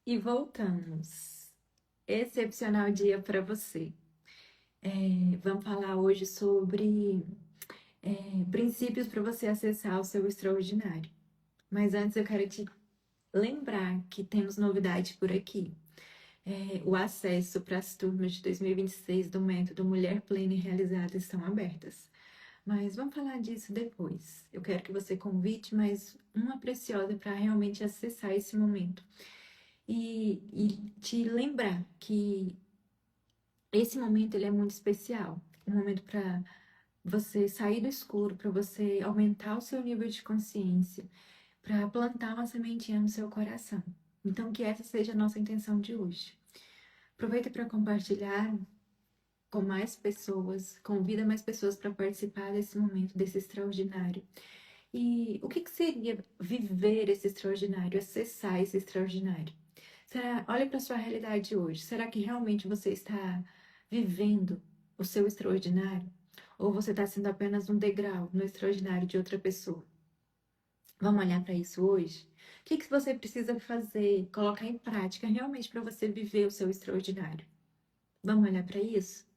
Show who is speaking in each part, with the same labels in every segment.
Speaker 1: E voltamos. Excepcional dia para você. Vamos falar hoje sobre princípios para você acessar o seu extraordinário. Mas antes eu quero te lembrar que temos novidade por aqui. O acesso para as turmas de 2026 do método Mulher Plena e Realizada estão abertas. Mas vamos falar disso depois. Eu quero que você convide mais uma preciosa para realmente acessar esse momento. E te lembrar que esse momento ele é muito especial. Um momento para você sair do escuro, para você aumentar o seu nível de consciência, para plantar uma sementinha no seu coração. Então, que essa seja a nossa intenção de hoje. Aproveita para compartilhar com mais pessoas, convida mais pessoas para participar desse momento, desse extraordinário. E o que seria viver esse extraordinário, acessar esse extraordinário? Olha para a sua realidade hoje. Será que realmente você está vivendo o seu extraordinário? Ou você está sendo apenas um degrau no extraordinário de outra pessoa? Vamos olhar para isso hoje? O que você precisa fazer, colocar em prática realmente para você viver o seu extraordinário? Vamos olhar para isso?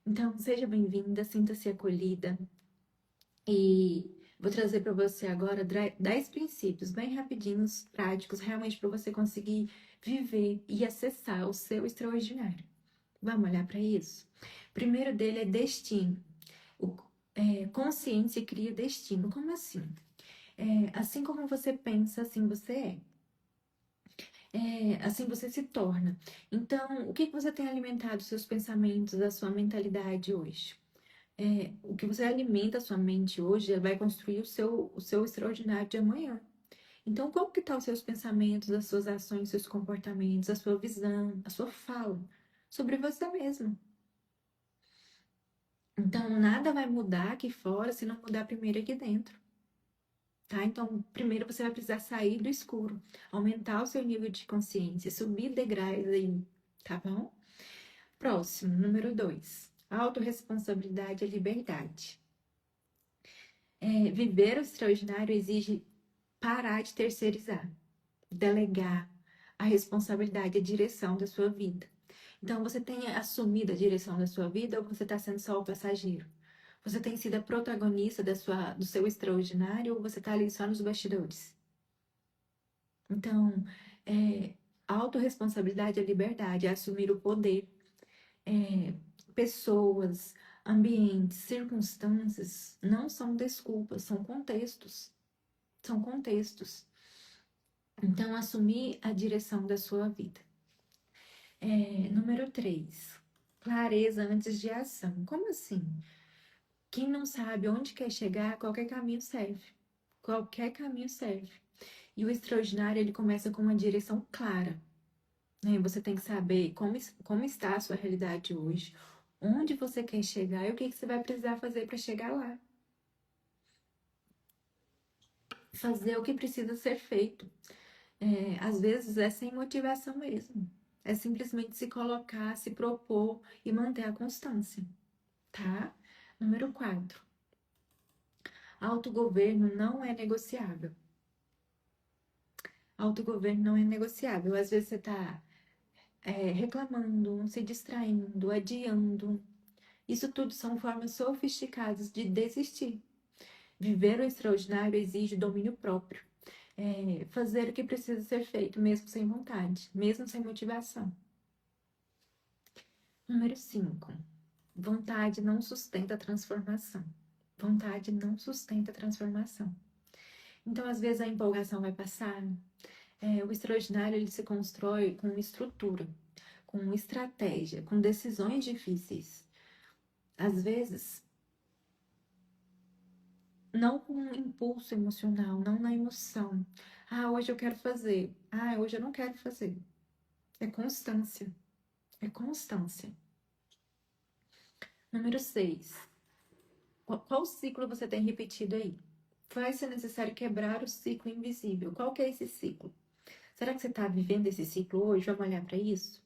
Speaker 1: Então, seja bem-vinda, sinta-se acolhida e vou trazer para você agora 10 princípios bem rapidinhos, práticos, realmente para você conseguir viver e acessar o seu extraordinário. Vamos olhar para isso? O primeiro dele é destino. O, consciência cria destino. Como assim? Assim como você pensa, assim você é. Assim você se torna. Então, o que você tem alimentado os seus pensamentos, a sua mentalidade hoje? O que você alimenta a sua mente hoje vai construir o seu extraordinário de amanhã. Então, como que estão os seus pensamentos, as suas ações, os seus comportamentos, a sua visão, a sua fala sobre você mesmo? Então, nada vai mudar aqui fora se não mudar primeiro aqui dentro, tá? Então, primeiro você vai precisar sair do escuro, aumentar o seu nível de consciência, subir degraus aí, tá bom? Próximo, número 2. Autorresponsabilidade e liberdade. Viver o extraordinário exige parar de terceirizar, delegar a responsabilidade, a direção da sua vida. Então, você tem assumido a direção da sua vida ou você está sendo só o passageiro? Você tem sido a protagonista do seu extraordinário ou você está ali só nos bastidores? Então, a autorresponsabilidade é liberdade, é assumir o poder. É, pessoas, ambientes, circunstâncias não são desculpas, são contextos. São contextos. Então, assumir a direção da sua vida. Número 3. Clareza antes de ação. Como assim? Quem não sabe onde quer chegar, qualquer caminho serve. Qualquer caminho serve. E o extraordinário, ele começa com uma direção clara, né? Você tem que saber como está a sua realidade hoje, onde você quer chegar e o que você vai precisar fazer para chegar lá. Fazer o que precisa ser feito. Às vezes é sem motivação mesmo. É simplesmente se colocar, se propor e manter a constância, tá? Número 4. Autogoverno não é negociável. Autogoverno não é negociável. Às vezes você tá reclamando, se distraindo, adiando. Isso tudo são formas sofisticadas de desistir. Viver o extraordinário exige domínio próprio. Fazer o que precisa ser feito, mesmo sem vontade, mesmo sem motivação. Número 5. Vontade não sustenta a transformação. Vontade não sustenta a transformação. Então, às vezes, a empolgação vai passar. O extraordinário ele se constrói com estrutura, com estratégia, com decisões difíceis. Às vezes, não com um impulso emocional, não na emoção. Ah, hoje eu quero fazer. Ah, hoje eu não quero fazer. É constância. É constância. Número 6. Qual ciclo você tem repetido aí? Vai ser necessário quebrar o ciclo invisível. Qual que é esse ciclo? Será que você está vivendo esse ciclo hoje? Vamos olhar para isso?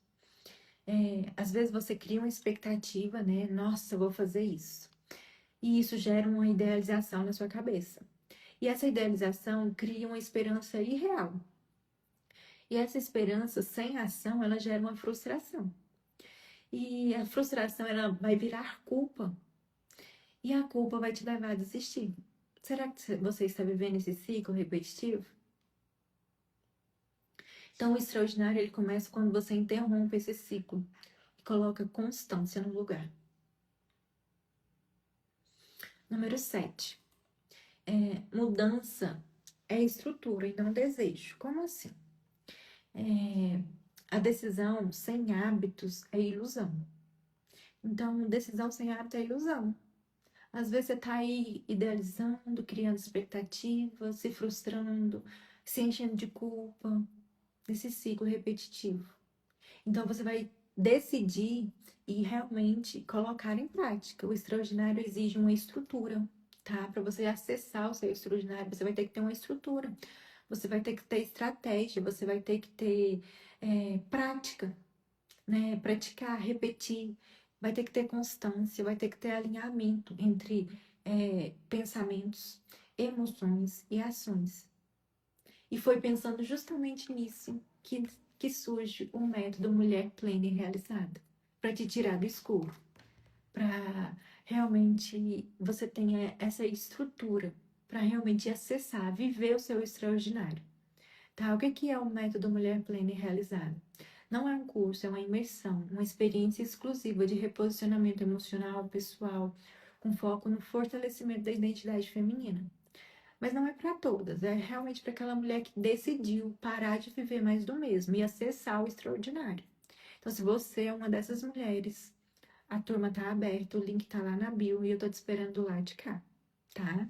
Speaker 1: Às vezes você cria uma expectativa, né? Nossa, eu vou fazer isso. E isso gera uma idealização na sua cabeça. E essa idealização cria uma esperança irreal. E essa esperança sem ação, ela gera uma frustração. E a frustração, ela vai virar culpa. E a culpa vai te levar a desistir. Será que você está vivendo esse ciclo repetitivo? Então, o extraordinário, ele começa quando você interrompe esse ciclo e coloca constância no lugar. Número 7. Mudança é estrutura e não desejo. Como assim? A decisão sem hábitos é ilusão. Então, decisão sem hábito é ilusão. Às vezes você tá aí idealizando, criando expectativas, se frustrando, se enchendo de culpa, nesse ciclo repetitivo. Então você vai decidir e realmente colocar em prática. O extraordinário exige uma estrutura, tá? Para você acessar o seu extraordinário, você vai ter que ter uma estrutura. Você vai ter que ter estratégia, você vai ter que ter prática, né? Praticar, repetir, vai ter que ter constância, vai ter que ter alinhamento entre pensamentos, emoções e ações. E foi pensando justamente nisso que surge o método Mulher Plena e Realizada, para te tirar do escuro, para realmente você tenha essa estrutura, para realmente acessar, viver o seu extraordinário. Tá? O que é o método Mulher Plena e Realizada? Não é um curso, é uma imersão, uma experiência exclusiva de reposicionamento emocional, pessoal, com foco no fortalecimento da identidade feminina. Mas não é para todas, é realmente para aquela mulher que decidiu parar de viver mais do mesmo e acessar o extraordinário. Então, se você é uma dessas mulheres, a turma tá aberta, o link tá lá na bio e eu tô te esperando do lado de cá, tá?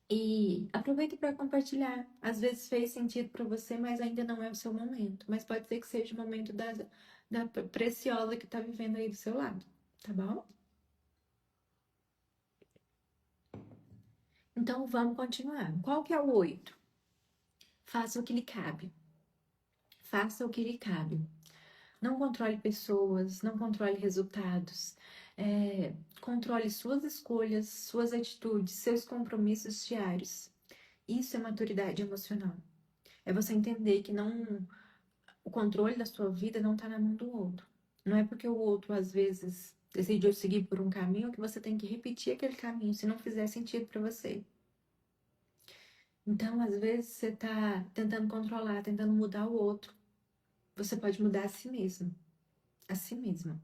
Speaker 1: E aproveita para compartilhar. Às vezes fez sentido para você, mas ainda não é o seu momento. Mas pode ser que seja o momento da preciosa que tá vivendo aí do seu lado, tá bom? Então vamos continuar. Qual que é o 8? Faça o que lhe cabe. Faça o que lhe cabe. Não controle pessoas, não controle resultados. Controle suas escolhas, suas atitudes, seus compromissos diários. Isso é maturidade emocional. É você entender que o controle da sua vida não está na mão do outro. Não é porque o outro, às vezes, decidiu seguir por um caminho que você tem que repetir aquele caminho, se não fizer sentido para você. Então, às vezes, você está tentando controlar, tentando mudar o outro. Você pode mudar a si mesmo. A si mesma.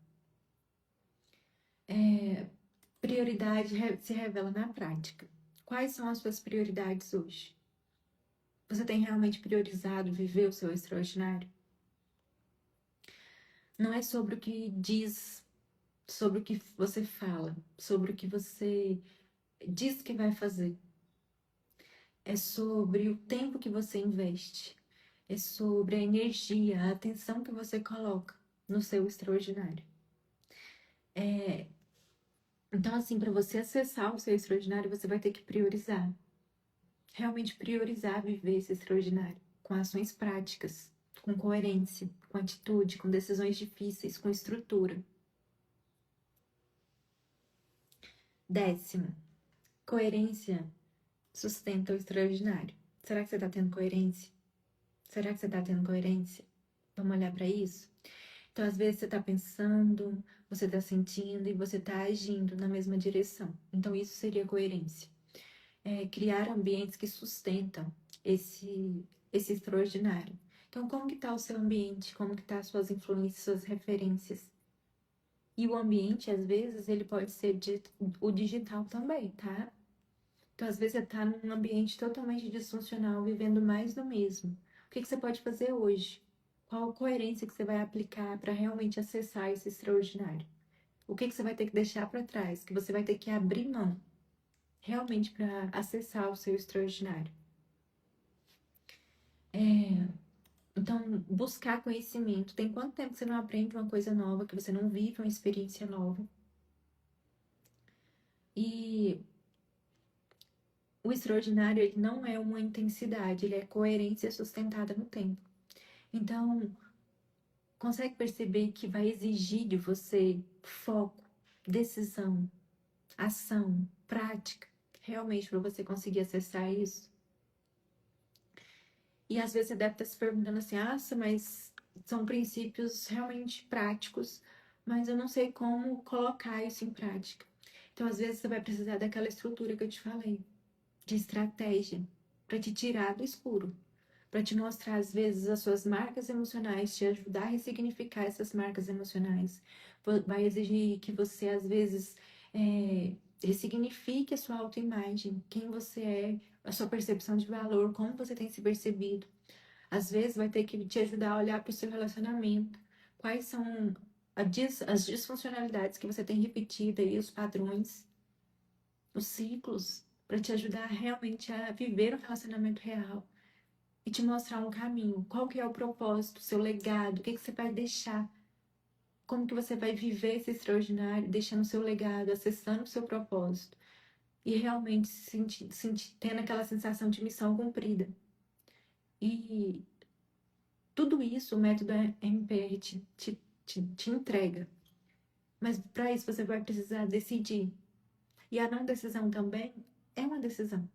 Speaker 1: Prioridade se revela na prática. Quais são as suas prioridades hoje? Você tem realmente priorizado viver o seu extraordinário? Não é sobre o que diz, sobre o que você fala, sobre o que você diz que vai fazer. É sobre o tempo que você investe. É sobre a energia, a atenção que você coloca no seu extraordinário. Então, assim, para você acessar o seu extraordinário, você vai ter que priorizar. Realmente priorizar viver esse extraordinário com ações práticas, com coerência, com atitude, com decisões difíceis, com estrutura. 10º, coerência sustenta o extraordinário. Será que você está tendo coerência? Será que você está tendo coerência? Vamos olhar para isso? Então, às vezes, você está pensando, você está sentindo e você está agindo na mesma direção. Então, isso seria coerência. Criar ambientes que sustentam esse extraordinário. Então, como que está o seu ambiente? Como que tá as suas influências, suas referências? E o ambiente, às vezes, ele pode ser o digital também, tá? Então, às vezes, você está num ambiente totalmente disfuncional, vivendo mais do mesmo. O que você pode fazer hoje? Qual a coerência que você vai aplicar para realmente acessar esse extraordinário? O que você vai ter que deixar para trás? Que você vai ter que abrir mão, realmente, para acessar o seu extraordinário? Então, buscar conhecimento. Tem quanto tempo que você não aprende uma coisa nova, que você não vive uma experiência nova? E o extraordinário, ele não é uma intensidade, ele é coerência sustentada no tempo. Então, consegue perceber que vai exigir de você foco, decisão, ação, prática, realmente para você conseguir acessar isso? E às vezes você deve estar se perguntando assim, mas são princípios realmente práticos, mas eu não sei como colocar isso em prática. Então, às vezes, você vai precisar daquela estrutura que eu te falei, de estratégia, para te tirar do escuro, para te mostrar, às vezes, as suas marcas emocionais, te ajudar a ressignificar essas marcas emocionais. Vai exigir que você, às vezes, ressignifique a sua autoimagem, quem você é, a sua percepção de valor, como você tem se percebido. Às vezes, vai ter que te ajudar a olhar para o seu relacionamento, quais são as disfuncionalidades que você tem repetido aí, os padrões, os ciclos, para te ajudar realmente a viver um relacionamento real e te mostrar um caminho. Qual que é o propósito, o seu legado, o que que você vai deixar, como que você vai viver esse extraordinário, deixando o seu legado, acessando o seu propósito e realmente tendo aquela sensação de missão cumprida. E tudo isso o método MPR te entrega. Mas para isso você vai precisar decidir. E a não decisão também é uma decisão.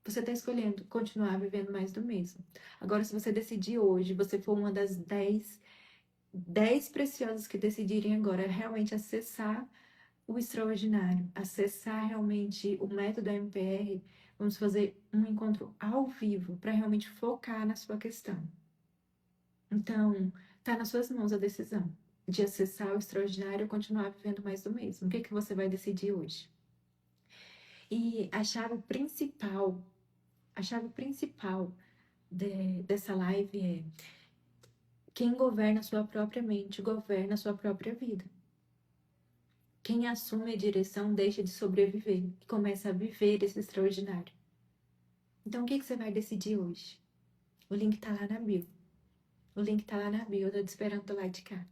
Speaker 1: Você está escolhendo continuar vivendo mais do mesmo. Agora, se você decidir hoje, você for uma das 10 preciosas que decidirem agora realmente acessar o extraordinário, acessar realmente o método MPR, vamos fazer um encontro ao vivo para realmente focar na sua questão. Então, está nas suas mãos a decisão de acessar o extraordinário ou continuar vivendo mais do mesmo. O que que você vai decidir hoje? E a chave principal dessa live é: quem governa a sua própria mente, governa a sua própria vida. Quem assume a direção deixa de sobreviver e começa a viver esse extraordinário. Então, o que que você vai decidir hoje? O link tá lá na bio. O link tá lá na bio, eu tô te esperando do lado de cá.